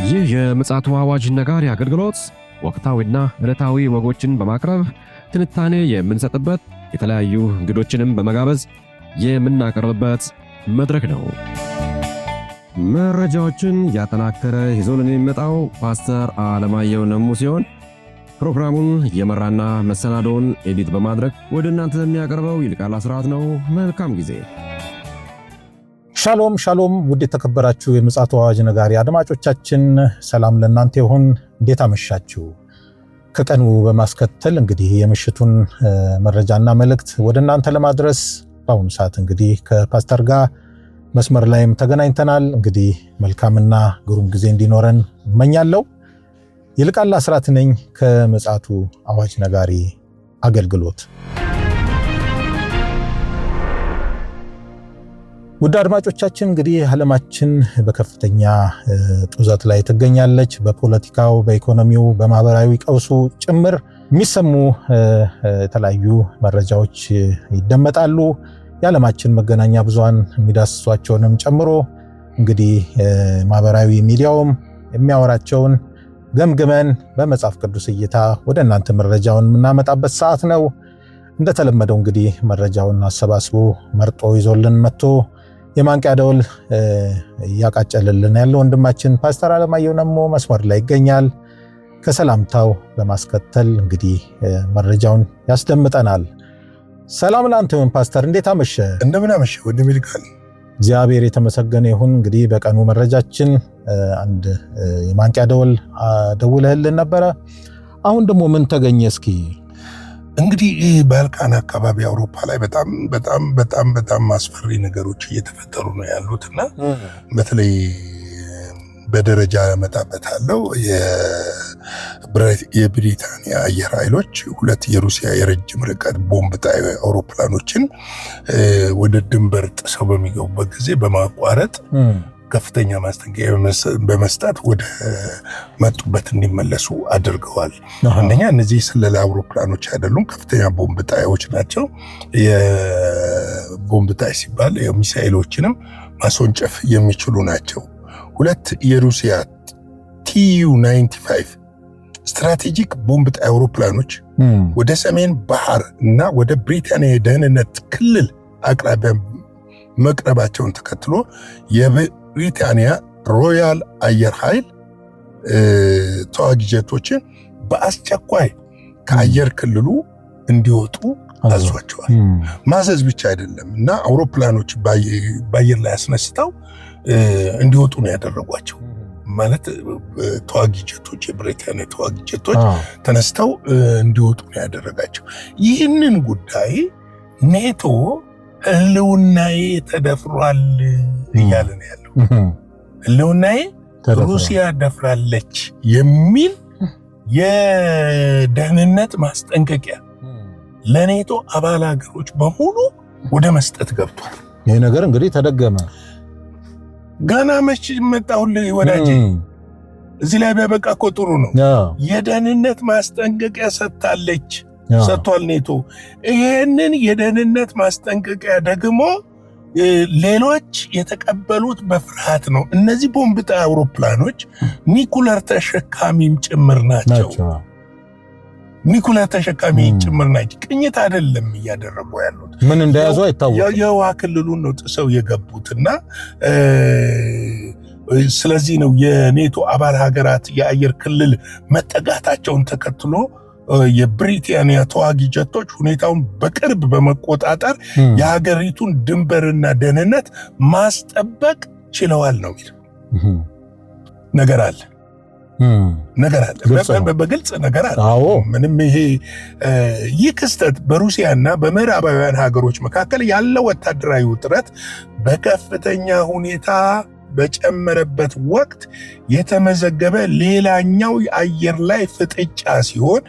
ይህ የምፅዓቱ አዋጅ ነጋሪ አገልግሎት ወቅታዊና ዕለታዊ ወጎችን በማቅረብ ትንታኔ የምንሰጥበት የተለያዩ እንግዶችንም በመጋበዝ የምናቀርብበት መድረክ ነው። መረጃዎችን ያጠናከረ ይዞልን የሚመጣው ፓስተር አለማየሁ ነሙ ሲሆን ፕሮግራሙን የመራና መሰናዶውን ኤዲት በማድረግ ወደ እናንተ የሚያቀርበው ይልቃል አስራት ነው። መልካም ጊዜ። ሻሎም ሻሎም፣ ውድ የተከበራችሁ የምፅዓቱ አዋጅ ነጋሪ አድማጮቻችን ሰላም ለእናንተ ይሁን። እንዴት አመሻችሁ? ከቀኑ በማስከተል እንግዲህ የምሽቱን መረጃና መልእክት ወደ እናንተ ለማድረስ በአሁኑ ሰዓት እንግዲህ ከፓስተር ጋር መስመር ላይም ተገናኝተናል። እንግዲህ መልካምና ግሩም ጊዜ እንዲኖረን እመኛለሁ። ይልቃል አስራት ነኝ ከምፅዓቱ አዋጅ ነጋሪ አገልግሎት። ውድ አድማጮቻችን እንግዲህ ዓለማችን በከፍተኛ ጡዘት ላይ ትገኛለች። በፖለቲካው፣ በኢኮኖሚው፣ በማህበራዊ ቀውሱ ጭምር የሚሰሙ የተለያዩ መረጃዎች ይደመጣሉ። የዓለማችን መገናኛ ብዙሃን የሚዳስሷቸውንም ጨምሮ እንግዲህ ማህበራዊ ሚዲያውም የሚያወራቸውን ገምግመን በመጽሐፍ ቅዱስ እይታ ወደ እናንተ መረጃውን የምናመጣበት ሰዓት ነው። እንደተለመደው እንግዲህ መረጃውን አሰባስቦ መርጦ ይዞልን መጥቶ የማንቂያ ደወል እያቃጨለልን ያለው ወንድማችን ፓስተር አለማየሁ ነሙ መስመር ላይ ይገኛል። ከሰላምታው በማስከተል እንግዲህ መረጃውን ያስደምጠናል። ሰላም ላንተ ይሁን ፓስተር፣ እንዴት አመሸ? እንደምን አመሸ ወንድሜ ይልቃል። እግዚአብሔር የተመሰገነ ይሁን። እንግዲህ በቀኑ መረጃችን አንድ የማንቂያ ደወል ደውለህልን ነበረ። አሁን ደግሞ ምን ተገኘ? እስኪ እንግዲህ ባልካን አካባቢ አውሮፓ ላይ በጣም አስፈሪ ነገሮች እየተፈጠሩ ነው ያሉትና በተለይ በደረጃ ያመጣበታለው የብሪታንያ አየር ኃይሎች 2 የሩሲያ የረጅም ርቀት ቦምብ ጣይ አውሮፕላኖችን ወደ ድንበር ጥሰው በሚገቡበት ጊዜ በማቋረጥ ከፍተኛ ማስጠንቀቂያ በመስጠት ወደ መጡበት እንዲመለሱ አድርገዋል። አንደኛ እነዚህ ስለላ አውሮፕላኖች አይደሉም፣ ከፍተኛ ቦምብ ጣዮች ናቸው። የቦምብ ጣይ ሲባል ሚሳኤሎችንም ማስወንጨፍ የሚችሉ ናቸው። 2 የሩሲያ TU-95 ስትራቴጂክ ቦምብ ጣይ አውሮፕላኖች ወደ ሰሜን ባህር እና ወደ ብሪታንያ የደህንነት ክልል አቅራቢያ መቅረባቸውን ተከትሎ የብሪታንያ ሮያል አየር ኃይል ተዋጊ ጀቶችን በአስቸኳይ ከአየር ክልሉ እንዲወጡ አዟቸዋል። ማዘዝ ብቻ አይደለም እና አውሮፕላኖች በአየር ላይ አስነስተው እንዲወጡ ነው ያደረጓቸው። ማለት ተዋጊ ጀቶች፣ የብሪታንያ ተዋጊ ጀቶች ተነስተው እንዲወጡ ነው ያደረጋቸው። ይህንን ጉዳይ ኔቶ ህልውናዬ ተደፍሯል እያለ ነው ያለው። ህልውናዬ ሩሲያ ደፍራለች የሚል የደህንነት ማስጠንቀቂያ ለኔቶ አባል ሀገሮች በሙሉ ወደ መስጠት ገብቷል። ይሄ ነገር እንግዲህ ተደገመ። ገና መች መጣሁልህ ወዳጄ። እዚህ ላይ ቢያበቃ እኮ ጥሩ ነው። የደህንነት ማስጠንቀቂያ ሰጥቷል ኔቶ። ይህንን የደህንነት ማስጠንቀቂያ ደግሞ ሌሎች የተቀበሉት በፍርሃት ነው። እነዚህ ቦምብ ጣይ አውሮፕላኖች ኒኩለር ተሸካሚም ጭምር ናቸው። ኒኩለር ተሸካሚ ጭምር ናቸው። ቅኝት አይደለም እያደረጉ ያሉት። ምን እንደያዙ አይታወቅም። የውሃ ክልሉን ነው ጥሰው የገቡትና ስለዚህ ነው የኔቶ አባል ሀገራት የአየር ክልል መጠጋታቸውን ተከትሎ የብሪታንያ ተዋጊ ጀቶች ሁኔታውን በቅርብ በመቆጣጠር የሀገሪቱን ድንበርና ደህንነት ማስጠበቅ ችለዋል ነው የሚለው ነገር አለ። በግልጽ ነገር አለ። ምንም ይህ ክስተት በሩሲያና በምዕራባውያን ሀገሮች መካከል ያለው ወታደራዊ ውጥረት በከፍተኛ ሁኔታ በጨመረበት ወቅት የተመዘገበ ሌላኛው የአየር ላይ ፍጥጫ ሲሆን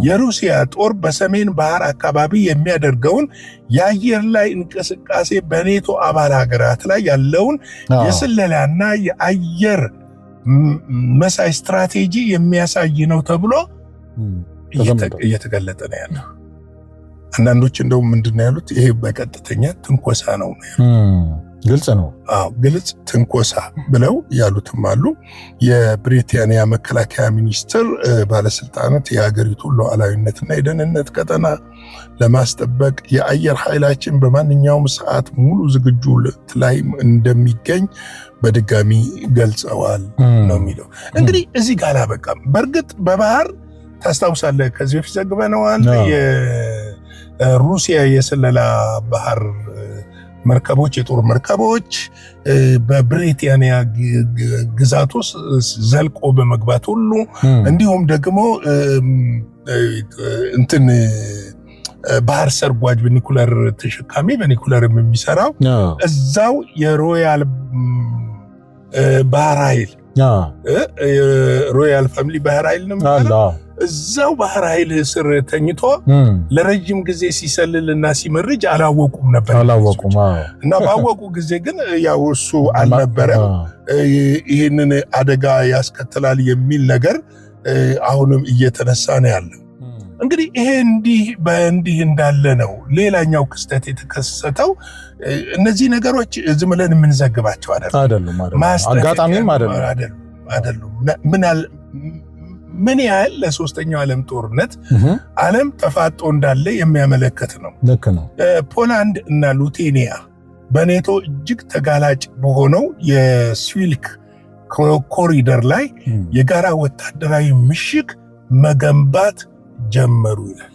የሩሲያ ጦር በሰሜን ባህር አካባቢ የሚያደርገውን የአየር ላይ እንቅስቃሴ በኔቶ አባል ሀገራት ላይ ያለውን የስለላና የአየር መሳይ ስትራቴጂ የሚያሳይ ነው ተብሎ እየተገለጠ ነው ያለው። አንዳንዶች እንደውም ምንድነው ያሉት? ይሄ በቀጥተኛ ትንኮሳ ነው ያሉት። ግልጽ ነው። ግልጽ ትንኮሳ ብለው ያሉትም አሉ። የብሪታንያ መከላከያ ሚኒስትር ባለስልጣናት የሀገሪቱን ሉዓላዊነትና የደህንነት ቀጠና ለማስጠበቅ የአየር ኃይላችን በማንኛውም ሰዓት ሙሉ ዝግጁነት ላይ እንደሚገኝ በድጋሚ ገልጸዋል ነው የሚለው። እንግዲህ እዚህ ጋር አላበቃም። በእርግጥ በባህር ታስታውሳለህ፣ ከዚህ በፊት ዘግበነዋል። የሩሲያ የስለላ ባህር መርከቦች፣ የጦር መርከቦች በብሪታንያ ግዛት ውስጥ ዘልቆ በመግባት ሁሉ እንዲሁም ደግሞ እንትን ባህር ሰርጓጅ በኒኩለር ተሸካሚ በኒኩለር የሚሰራው እዛው የሮያል ባህር ኃይል ሮያል ፋሚሊ ባህር ኃይል ነው የሚባለው። እዛው ባህር ኃይል ስር ተኝቶ ለረጅም ጊዜ ሲሰልልና ሲመርጅ አላወቁም ነበር እና ባወቁ ጊዜ ግን ያው እሱ አልነበረም። ይህንን አደጋ ያስከትላል የሚል ነገር አሁንም እየተነሳ ነው ያለው። እንግዲህ ይሄ እንዲህ እንዳለ ነው ሌላኛው ክስተት የተከሰተው። እነዚህ ነገሮች ዝም ብለን የምንዘግባቸው አይደሉም። አጋጣሚም አይደሉም። ምን ያህል ለሶስተኛው ዓለም ጦርነት ዓለም ተፋጦ እንዳለ የሚያመለክት ነው። ልክ ነው። ፖላንድ እና ሊቱዌኒያ በኔቶ እጅግ ተጋላጭ በሆነው የስዊልክ ኮሪደር ላይ የጋራ ወታደራዊ ምሽግ መገንባት ጀመሩ ይላል።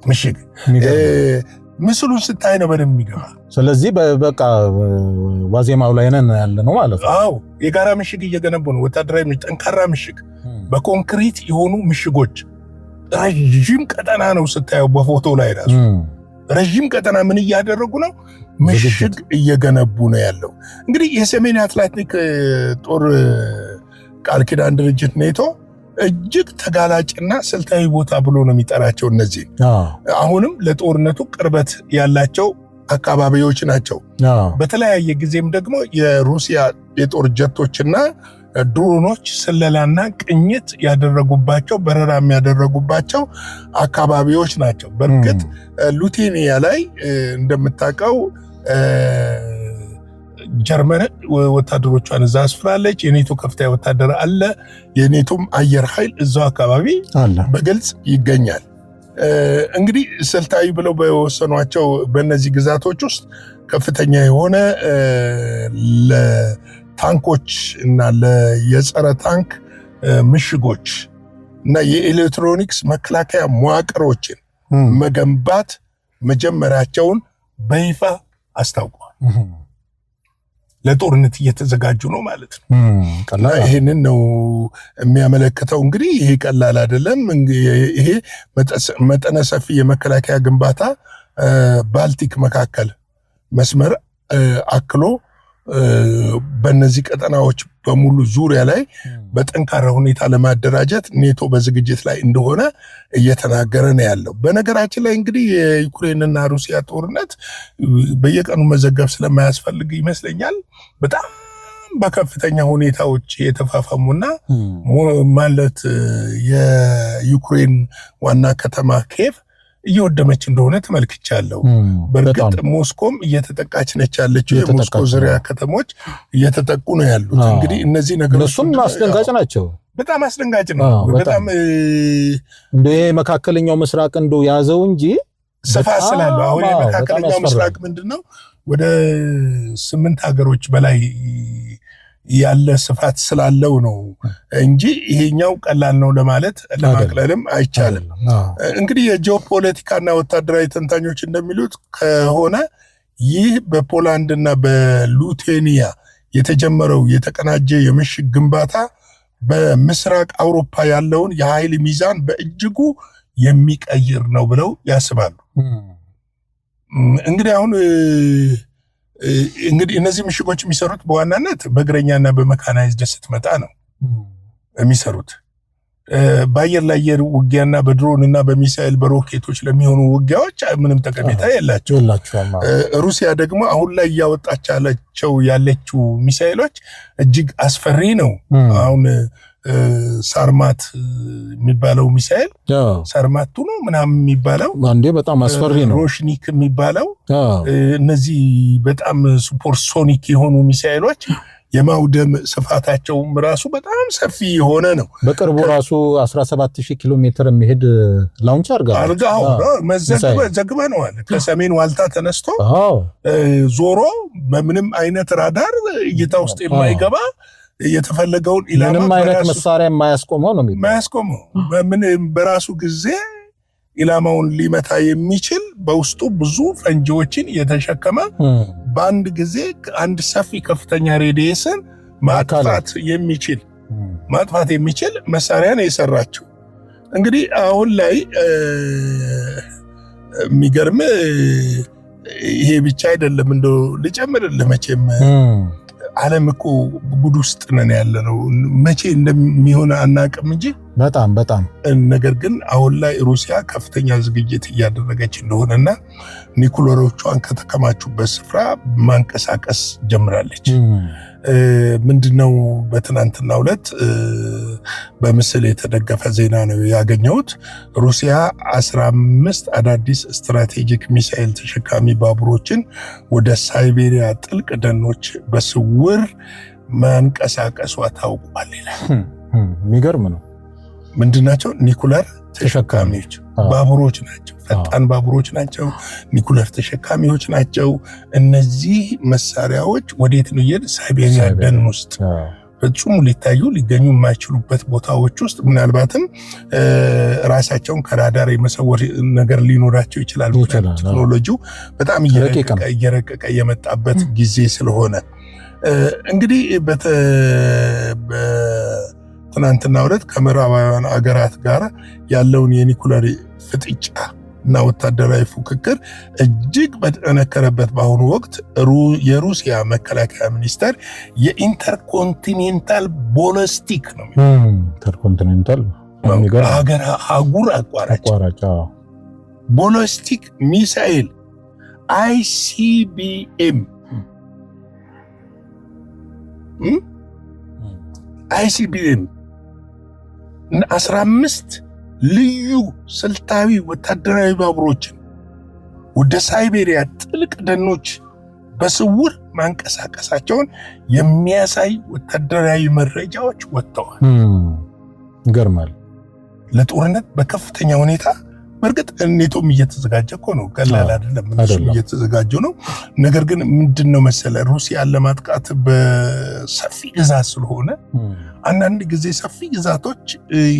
ምሽግ ምስሉን ስታይ ነው በደንብ የሚገባ። ስለዚህ በቃ ዋዜማው ላይ ነን ያለ ነው ማለት ነው። አዎ የጋራ ምሽግ እየገነቡ ነው። ወታደራዊ ጠንካራ ምሽግ፣ በኮንክሪት የሆኑ ምሽጎች፣ ረዥም ቀጠና ነው ስታየው በፎቶ ላይ ራሱ ረዥም ቀጠና ምን እያደረጉ ነው? ምሽግ እየገነቡ ነው ያለው። እንግዲህ የሰሜን አትላንቲክ ጦር ቃል ኪዳን ድርጅት ኔቶ እጅግ ተጋላጭና ስልታዊ ቦታ ብሎ ነው የሚጠራቸው። እነዚህ አሁንም ለጦርነቱ ቅርበት ያላቸው አካባቢዎች ናቸው። በተለያየ ጊዜም ደግሞ የሩሲያ የጦር ጀቶችና ድሮኖች ስለላና ቅኝት ያደረጉባቸው በረራ የሚያደረጉባቸው አካባቢዎች ናቸው። በእርግጥ ሊቱዌኒያ ላይ እንደምታውቀው ጀርመን ወታደሮቿን እዛ አስፍራለች። የኔቶ ከፍተኛ ወታደር አለ። የኔቶም አየር ኃይል እዛው አካባቢ በግልጽ ይገኛል። እንግዲህ ስልታዊ ብለው በወሰኗቸው በእነዚህ ግዛቶች ውስጥ ከፍተኛ የሆነ ለታንኮች እና የጸረ ታንክ ምሽጎች እና የኤሌክትሮኒክስ መከላከያ መዋቅሮችን መገንባት መጀመሪያቸውን በይፋ አስታውቀዋል። ለጦርነት እየተዘጋጁ ነው ማለት ነው። እና ይሄንን ነው የሚያመለክተው። እንግዲህ ይሄ ቀላል አይደለም። ይሄ መጠነ ሰፊ የመከላከያ ግንባታ ባልቲክ መካከል መስመር አክሎ በእነዚህ ቀጠናዎች በሙሉ ዙሪያ ላይ በጠንካራ ሁኔታ ለማደራጀት ኔቶ በዝግጅት ላይ እንደሆነ እየተናገረ ነው ያለው። በነገራችን ላይ እንግዲህ የዩክሬንና ሩሲያ ጦርነት በየቀኑ መዘገብ ስለማያስፈልግ ይመስለኛል በጣም በከፍተኛ ሁኔታዎች የተፋፋሙና ማለት የዩክሬን ዋና ከተማ ኪየቭ እየወደመች እንደሆነ ተመልክቻለሁ። በእርግጥ ሞስኮም እየተጠቃች ነች ያለችው። የሞስኮ ዙሪያ ከተሞች እየተጠቁ ነው ያሉት። እንግዲህ እነዚህ ነገሮች እሱም አስደንጋጭ ናቸው። በጣም አስደንጋጭ ነው። በጣም እንደ መካከለኛው ምስራቅ እንደው ያዘው እንጂ ስፋት ስላለው አሁን የመካከለኛው ምስራቅ ምንድነው ወደ 8 ሀገሮች በላይ ያለ ስፋት ስላለው ነው እንጂ ይሄኛው ቀላል ነው ለማለት ለማቅለልም አይቻልም። እንግዲህ የጂኦፖለቲካና ወታደራዊ ተንታኞች እንደሚሉት ከሆነ ይህ በፖላንድና በሊቱዌኒያ የተጀመረው የተቀናጀ የምሽግ ግንባታ በምስራቅ አውሮፓ ያለውን የኃይል ሚዛን በእጅጉ የሚቀይር ነው ብለው ያስባሉ። እንግዲህ አሁን እነዚህ ምሽጎች የሚሰሩት በዋናነት በእግረኛና በመካናይዝድ ስትመጣ ነው የሚሰሩት። በአየር ላይ አየር ውጊያና በድሮንና በሚሳኤል በሮኬቶች ለሚሆኑ ውጊያዎች ምንም ጠቀሜታ የላቸው። ሩሲያ ደግሞ አሁን ላይ እያወጣች ያለችው ሚሳኤሎች እጅግ አስፈሪ ነው። አሁን ሳርማት የሚባለው ሚሳኤል ሳርማቱ ነው ምናምን የሚባለው አንዴ በጣም አስፈሪ ነው። ሮሽኒክ የሚባለው እነዚህ በጣም ሱፐርሶኒክ የሆኑ ሚሳኤሎች የማውደም ስፋታቸውም ራሱ በጣም ሰፊ የሆነ ነው። በቅርቡ ራሱ 17000 ኪሎ ሜትር የሚሄድ ላውንች አርጋው ዘግበነዋል። ከሰሜን ዋልታ ተነስቶ ዞሮ በምንም አይነት ራዳር እይታ ውስጥ የማይገባ የተፈለገውን ኢላማ ምንም አይነት መሳሪያ የማያስቆመው ነው የማያስቆመው በራሱ ጊዜ ኢላማውን ሊመታ የሚችል በውስጡ ብዙ ፈንጂዎችን የተሸከመ በአንድ ጊዜ አንድ ሰፊ ከፍተኛ ሬዲየስን ማጥፋት የሚችል መሳሪያ ነው የሰራችው። እንግዲህ አሁን ላይ የሚገርም ይሄ ብቻ አይደለም። እንደው ልጨምርልህ መቼም ዓለም እኮ ጉድ ውስጥ ነን ያለነው። መቼ እንደሚሆን አናውቅም እንጂ በጣም ነገር ግን አሁን ላይ ሩሲያ ከፍተኛ ዝግጅት እያደረገች እንደሆነና ኒኩለሮቿን ከተከማቹበት ስፍራ ማንቀሳቀስ ጀምራለች። ምንድነው በትናንትናው ዕለት በምስል የተደገፈ ዜና ነው ያገኘሁት። ሩሲያ 15 አዳዲስ ስትራቴጂክ ሚሳኤል ተሸካሚ ባቡሮችን ወደ ሳይቤሪያ ጥልቅ ደኖች በስውር ማንቀሳቀሷ ታውቋል ይላል። የሚገርም ነው። ምንድናቸው? ኒኩለር ተሸካሚዎች ባቡሮች ናቸው። ፈጣን ባቡሮች ናቸው። ኒኩለር ተሸካሚዎች ናቸው። እነዚህ መሳሪያዎች ወዴት ነው ይሄድ? ሳይቤሪያ ደን ውስጥ ፍጹም ሊታዩ ሊገኙ የማይችሉበት ቦታዎች ውስጥ ምናልባትም ራሳቸውን ከራዳር የመሰወር ነገር ሊኖራቸው ይችላል። ቴክኖሎጂው በጣም እየረቀቀ የመጣበት ጊዜ ስለሆነ እንግዲህ ትናንትና ዕለት ከምዕራባውያን አገራት ጋር ያለውን የኒኩለር ፍጥጫ እና ወታደራዊ ፉክክር እጅግ በተጠነከረበት በአሁኑ ወቅት የሩሲያ መከላከያ ሚኒስቴር የኢንተርኮንቲኔንታል ቦለስቲክ ነው ኢንተርኮንቲኔንታል አህጉር አቋራጭ ቦለስቲክ ሚሳኤል ICBM 15 ልዩ ስልታዊ ወታደራዊ ባቡሮችን ወደ ሳይቤሪያ ጥልቅ ደኖች በስውር ማንቀሳቀሳቸውን የሚያሳይ ወታደራዊ መረጃዎች ወጥተዋል። ይገርማል። ለጦርነት በከፍተኛ ሁኔታ በርግጥ ኔቶም እየተዘጋጀ እኮ ነው። ቀላል አይደለም። እነሱም እየተዘጋጁ ነው። ነገር ግን ምንድነው መሰለ ሩሲያን ለማጥቃት በሰፊ ግዛት ስለሆነ አንዳንድ ጊዜ ሰፊ ግዛቶች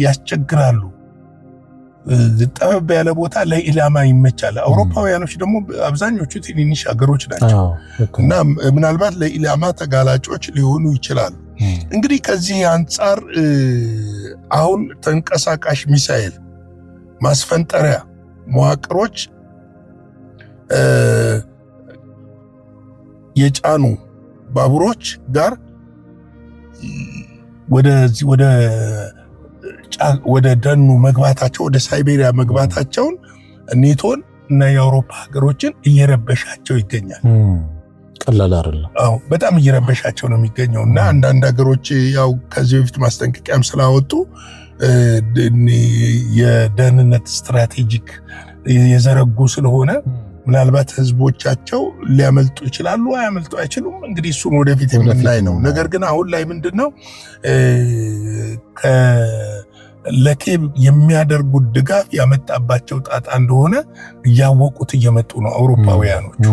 ያስቸግራሉ። ጠበብ ያለ ቦታ ለኢላማ ይመቻል። አውሮፓውያኖች ደግሞ አብዛኞቹ ትንንሽ ሀገሮች ናቸው እና ምናልባት ለኢላማ ተጋላጮች ሊሆኑ ይችላሉ። እንግዲህ ከዚህ አንጻር አሁን ተንቀሳቃሽ ሚሳኤል ማስፈንጠሪያ መዋቅሮች የጫኑ ባቡሮች ጋር ወደ ደኑ መግባታቸው ወደ ሳይቤሪያ መግባታቸውን ኔቶን እና የአውሮፓ ሀገሮችን እየረበሻቸው ይገኛል። ቀላል አይደለም። በጣም እየረበሻቸው ነው የሚገኘው እና አንዳንድ ሀገሮች ያው ከዚህ በፊት ማስጠንቀቂያም ስላወጡ የደህንነት ስትራቴጂክ የዘረጉ ስለሆነ ምናልባት ህዝቦቻቸው ሊያመልጡ ይችላሉ፣ አያመልጡ አይችሉም። እንግዲህ እሱን ወደፊት የምናይ ነው። ነገር ግን አሁን ላይ ምንድነው ለኬብ የሚያደርጉት ድጋፍ ያመጣባቸው ጣጣ እንደሆነ እያወቁት እየመጡ ነው አውሮፓውያኖቹ።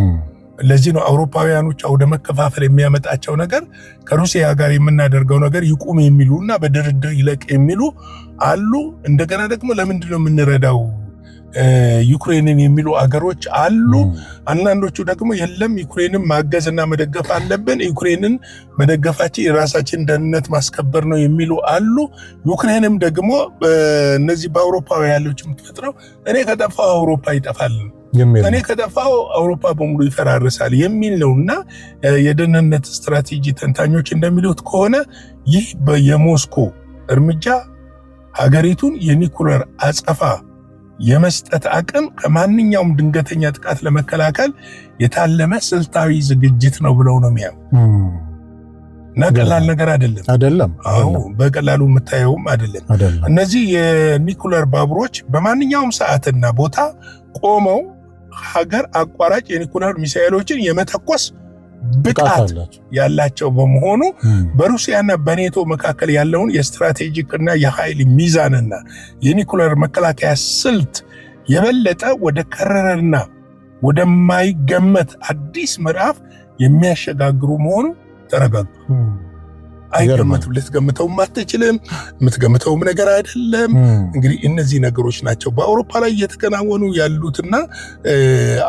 ለዚህ ነው አውሮፓውያኖች ወደ መከፋፈል የሚያመጣቸው ነገር ከሩሲያ ጋር የምናደርገው ነገር ይቁም የሚሉና በድርድር ይለቅ የሚሉ አሉ። እንደገና ደግሞ ለምንድነው የምንረዳው ዩክሬንን የሚሉ አገሮች አሉ። አንዳንዶቹ ደግሞ የለም ዩክሬንን ማገዝና መደገፍ አለብን፣ ዩክሬንን መደገፋችን የራሳችን ደህንነት ማስከበር ነው የሚሉ አሉ። ዩክሬንም ደግሞ እነዚህ በአውሮፓውያኖች የምትፈጥረው እኔ ከጠፋው አውሮፓ ይጠፋል፣ እኔ ከጠፋው አውሮፓ በሙሉ ይፈራርሳል የሚል ነውና የደህንነት ስትራቴጂ ተንታኞች እንደሚሉት ከሆነ ይህ የሞስኮ እርምጃ ሀገሪቱን የኒኩለር አጸፋ የመስጠት አቅም ከማንኛውም ድንገተኛ ጥቃት ለመከላከል የታለመ ስልታዊ ዝግጅት ነው ብለው ነው የሚያው። ቀላል ነገር አይደለም። አዎ በቀላሉ የምታየውም አይደለም። እነዚህ የኒኩለር ባቡሮች በማንኛውም ሰዓትና ቦታ ቆመው ሀገር አቋራጭ የኒኩለር ሚሳኤሎችን የመተኮስ ብቃት ያላቸው በመሆኑ በሩሲያና በኔቶ መካከል ያለውን የስትራቴጂክና የኃይል ሚዛንና የኒኩለር መከላከያ ስልት የበለጠ ወደ ከረረና ወደማይገመት አዲስ ምዕራፍ የሚያሸጋግሩ መሆኑ ተረጋግጧል። አይገመትም፣ ልትገምተውም አትችልም፣ የምትገምተውም ነገር አይደለም። እንግዲህ እነዚህ ነገሮች ናቸው በአውሮፓ ላይ እየተከናወኑ ያሉትና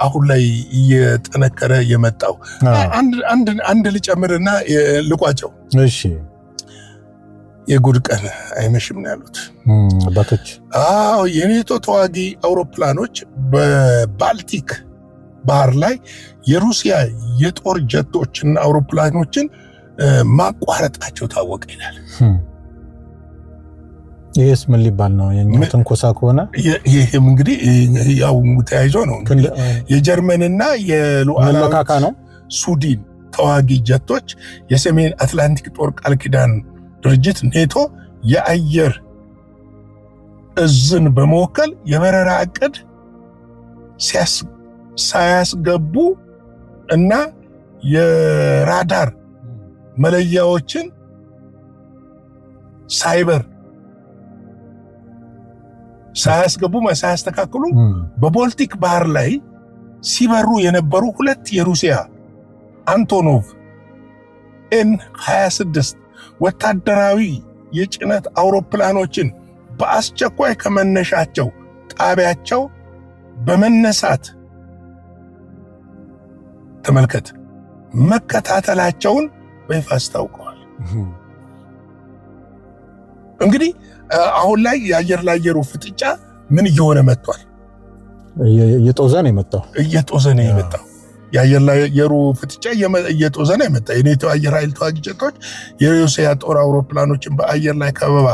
አሁን ላይ እየጠነከረ የመጣው። አንድ ልጨምርና ልቋጨው። እሺ፣ የጉድ ቀን አይመሽም ነው ያሉት አባቶች። የኔቶ ተዋጊ አውሮፕላኖች በባልቲክ ባህር ላይ የሩሲያ የጦር ጀቶችና አውሮፕላኖችን ማቋረጣቸው ታወቀ ይላል። ይህስ ምን ሊባል ነው? የኛ ትንኮሳ ከሆነ ይህም እንግዲህ ያው ተያይዞ ነው። የጀርመንና መለካካ ነው። ሱዲን ተዋጊ ጀቶች የሰሜን አትላንቲክ ጦር ቃል ኪዳን ድርጅት ኔቶ የአየር እዝን በመወከል የበረራ ዕቅድ ሳያስገቡ እና የራዳር መለያዎችን ሳያስገቡ ሳያስተካክሉ በቦልቲክ ባህር ላይ ሲበሩ የነበሩ 2 የሩሲያ አንቶኖቭ ኤን-26 ወታደራዊ የጭነት አውሮፕላኖችን በአስቸኳይ ከመነሻቸው ጣቢያቸው በመነሳት ተመልከት መከታተላቸውን በይፋ አስታውቀዋል። እንግዲህ አሁን ላይ የአየር ለአየሩ ፍጥጫ ምን እየሆነ መጥቷል? እየጦዘ ነው የመጣው። የአየር ለአየሩ ፍጥጫ እየጦዘ ነው የመጣው። የኔቶ አየር ኃይል ተዋጊ ጀቶች የሩሲያ ጦር አውሮፕላኖችን በአየር ላይ ከበባ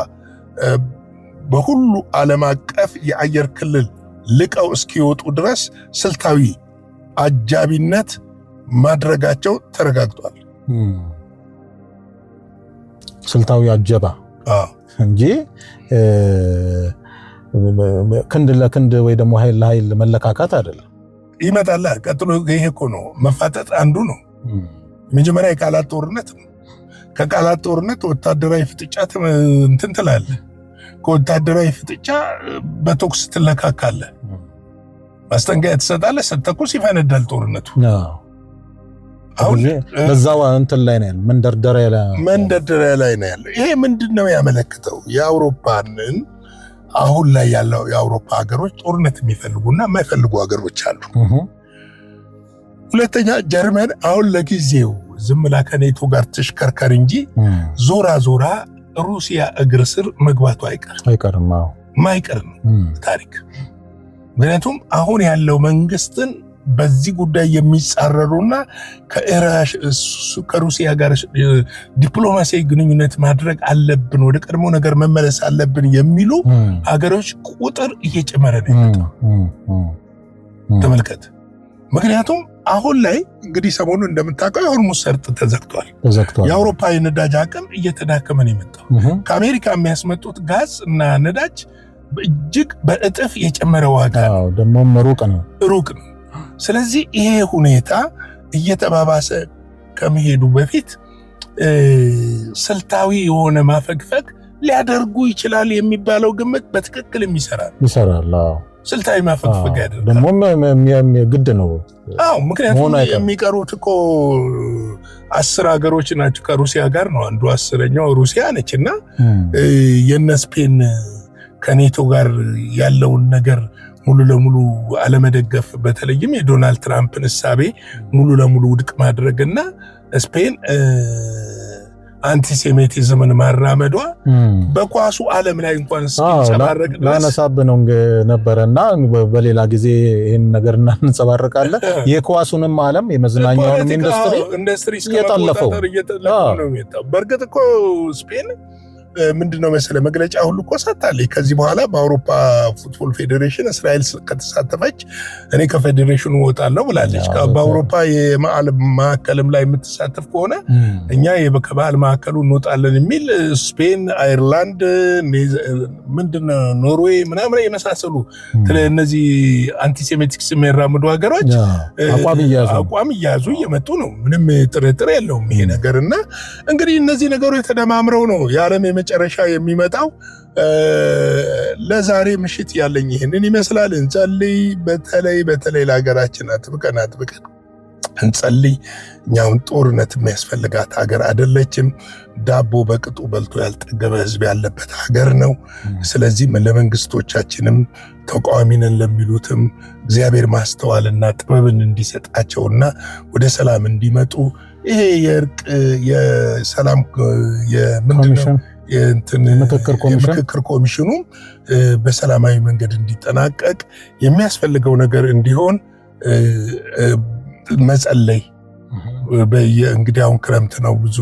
በሁሉ ዓለም አቀፍ የአየር ክልል ልቀው እስኪወጡ ድረስ ስልታዊ አጃቢነት ማድረጋቸው ተረጋግጧል። ስልታዊ አጀባ እንጂ ክንድ ለክንድ ወይ ደግሞ ኃይል ለኃይል መለካካት አይደለም። ይመጣል ቀጥሎ። ይሄ እኮ ነው መፋጠጥ አንዱ ነው። መጀመሪያ የቃላት ጦርነት ነው። ከቃላት ጦርነት ወታደራዊ ፍጥጫ እንትን ትላለህ። ከወታደራዊ ፍጥጫ በተኩስ ትለካካለህ። ማስጠንቀቂያ ትሰጣለህ። ስትተኩስ ይፈነዳል ጦርነቱ። አሁን በዛው እንትን ላይ ነው ያለው፣ መንደርደሪያ ላይ ነው ያለው። ይሄ ምንድነው ያመለክተው? የአውሮፓንን አሁን ላይ ያለው የአውሮፓ ሀገሮች ጦርነት የሚፈልጉና የማይፈልጉ ሀገሮች አሉ። ሁለተኛ ጀርመን አሁን ለጊዜው ዝም ብላ ከኔቶ ጋር ትሽከርከር እንጂ ዞራ ሩሲያ እግር ስር መግባቱ አይቀርም። ማይቀር ነው ታሪክ። ምክንያቱም አሁን ያለው መንግስትን በዚህ ጉዳይ የሚጻረሩና ከሩሲያ ጋር ዲፕሎማሲያዊ ግንኙነት ማድረግ አለብን፣ ወደ ቀድሞ ነገር መመለስ አለብን የሚሉ ሀገሮች ቁጥር እየጨመረ ነው የመጣው። ተመልከት። ምክንያቱም አሁን ላይ እንግዲህ ሰሞኑን እንደምታውቀው የሆርሙዝ ሰርጥ ተዘግቷል። የአውሮፓ የነዳጅ አቅም እየተዳከመ ነው የመጣው። ከአሜሪካ የሚያስመጡት ጋዝ እና ነዳጅ እጅግ በእጥፍ የጨመረ ዋጋ ነው። ደግሞም ሩቅ ነው። ስለዚህ ይሄ ሁኔታ እየተባባሰ ከመሄዱ በፊት ስልታዊ የሆነ ማፈግፈግ ሊያደርጉ ይችላል የሚባለው ግምት በትክክል ይሰራል። ስልታዊ ማፈግፈግ ያደርጋል። ደግሞም ግድ ነው። ምክንያቱም የሚቀሩት እኮ 10 ሀገሮች ናቸው ከሩሲያ ጋር ነው። አንዱ 10ኛው ሩሲያ ነችና የነ ስፔን ከኔቶ ጋር ያለውን ነገር ሙሉ ለሙሉ አለመደገፍ፣ በተለይም የዶናልድ ትራምፕን እሳቤ ሙሉ ለሙሉ ውድቅ ማድረግና ስፔን አንቲሴሚቲዝምን ማራመዷ በኳሱ ዓለም ላይ እንኳን ሲንጸባረቅ ላነሳብ ነው ነበረና በሌላ ጊዜ ይሄን ነገር እናንጸባረቃለን። የኳሱንም ዓለም የመዝናኛውን ኢንዱስትሪ እየጠለፈው ነው የሚታው። በእርግጥ እኮ ስፔን ምንድነው መሰለ መግለጫ ሁሉ እኮ ሰጥታለች። ከዚህ በኋላ በአውሮፓ ፉትቦል ፌዴሬሽን እስራኤል ከተሳተፈች እኔ ከፌዴሬሽኑ እወጣለሁ ብላለች። በአውሮፓ የዓለም ማዕከልም ላይ የምትሳተፍ ከሆነ እኛ ከባህል ማዕከሉ እንወጣለን የሚል ስፔን፣ አይርላንድ፣ ምንድነው ኖርዌይ ምናምን የመሳሰሉ እነዚህ አንቲሴሜቲክስ የሚራምዱ ሀገሮች አቋም እያያዙ እየመጡ ነው። ምንም ጥርጥር የለውም ይሄ ነገርና እንግዲህ እነዚህ ነገሮች ተደማምረው ነው የዓለም የመጨረሻ የሚመጣው። ለዛሬ ምሽት ያለኝ ይሄንን ይመስላል። እንጸልይ። በተለይ ለሀገራችን አጥብቀን እንጸልይ። እኛውን ጦርነት የሚያስፈልጋት ሀገር አይደለችም። ዳቦ በቅጡ በልቶ ያልጠገበ ህዝብ ያለበት ሀገር ነው። ስለዚህ ለመንግስቶቻችንም ተቃዋሚ ነን ለሚሉትም እግዚአብሔር ማስተዋልና ጥበብን እንዲሰጣቸውና ወደ ሰላም እንዲመጡ ይሄ የእርቅ የሰላም የምክክር ኮሚሽኑ በሰላማዊ መንገድ እንዲጠናቀቅ የሚያስፈልገው ነገር እንዲሆን መጸለይ። እንግዲህ አሁን ክረምት ነው፣ ብዙ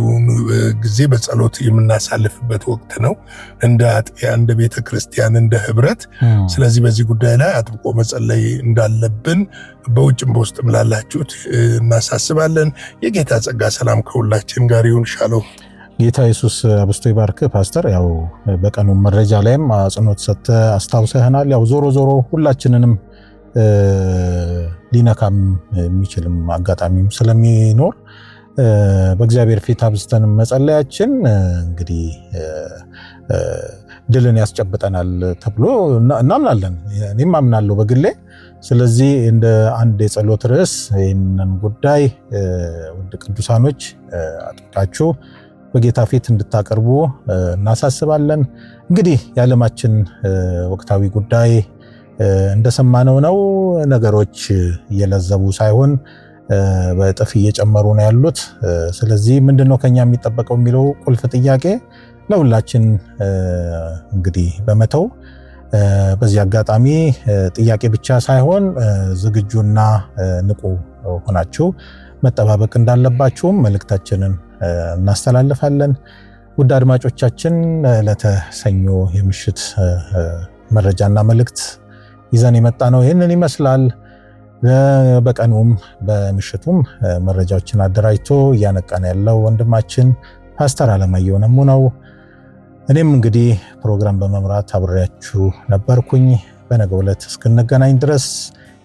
ጊዜ በጸሎት የምናሳልፍበት ወቅት ነው እንደ አጥቢያ፣ እንደ ቤተክርስቲያን፣ እንደ ህብረት። ስለዚህ በዚህ ጉዳይ ላይ አጥብቆ መጸለይ እንዳለብን በውጭም በውስጥም ላላችሁት እናሳስባለን። የጌታ ጸጋ ሰላም ከሁላችን ጋር ይሁን። ሻሎም። ጌታ ኢየሱስ አብስቶ ይባርክ። ፓስተር፣ ያው በቀኑ መረጃ ላይም አጽንኦት ሰጥተህ አስታውሰህናል። ያው ዞሮ ሁላችንንም ሊነካም የሚችልም አጋጣሚም ስለሚኖር በእግዚአብሔር ፊት አብዝተን መጸለያችን እንግዲህ ድልን ያስጨብጠናል ተብሎ እናምናለን። እኔም አምናለሁ በግሌ። ስለዚህ እንደ አንድ የጸሎት ርዕስ ይህንን ጉዳይ ውድ ቅዱሳኖች አጥብቃችሁ በጌታ ፊት እንድታቀርቡ እናሳስባለን። እንግዲህ የዓለማችን ወቅታዊ ጉዳይ እንደሰማነው ነው። ነገሮች እየለዘቡ ሳይሆን በጥፍ እየጨመሩ ነው ያሉት። ስለዚህ ምንድነው ከኛ የሚጠበቀው የሚለው ቁልፍ ጥያቄ ለሁላችን እንግዲህ በመተው በዚህ አጋጣሚ ጥያቄ ብቻ ሳይሆን ዝግጁና ንቁ ሆናችሁ መጠባበቅ እንዳለባችሁም መልእክታችንን እናስተላልፋለን። ውድ አድማጮቻችን ለተሰኞ የምሽት መረጃና መልእክት ይዘን የመጣ ነው ይህንን ይመስላል። በቀኑም በምሽቱም መረጃዎችን አደራጅቶ እያነቃን ያለው ወንድማችን ፓስተር አለማየሁ ነሙ ነው። እኔም እንግዲህ ፕሮግራም በመምራት አብሬያችሁ ነበርኩኝ። በነገው ዕለት እስክንገናኝ ድረስ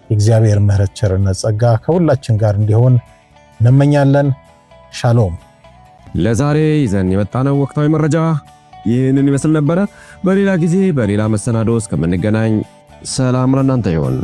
የእግዚአብሔር ምሕረት፣ ቸርነት፣ ጸጋ ከሁላችን ጋር እንዲሆን እንመኛለን። ሻሎም። ለዛሬ ይዘን የመጣነው ወቅታዊ መረጃ ይህንን ይመስል ነበረ። በሌላ ጊዜ በሌላ መሰናዶ እስከምንገናኝ ሰላም ለእናንተ ይሁን።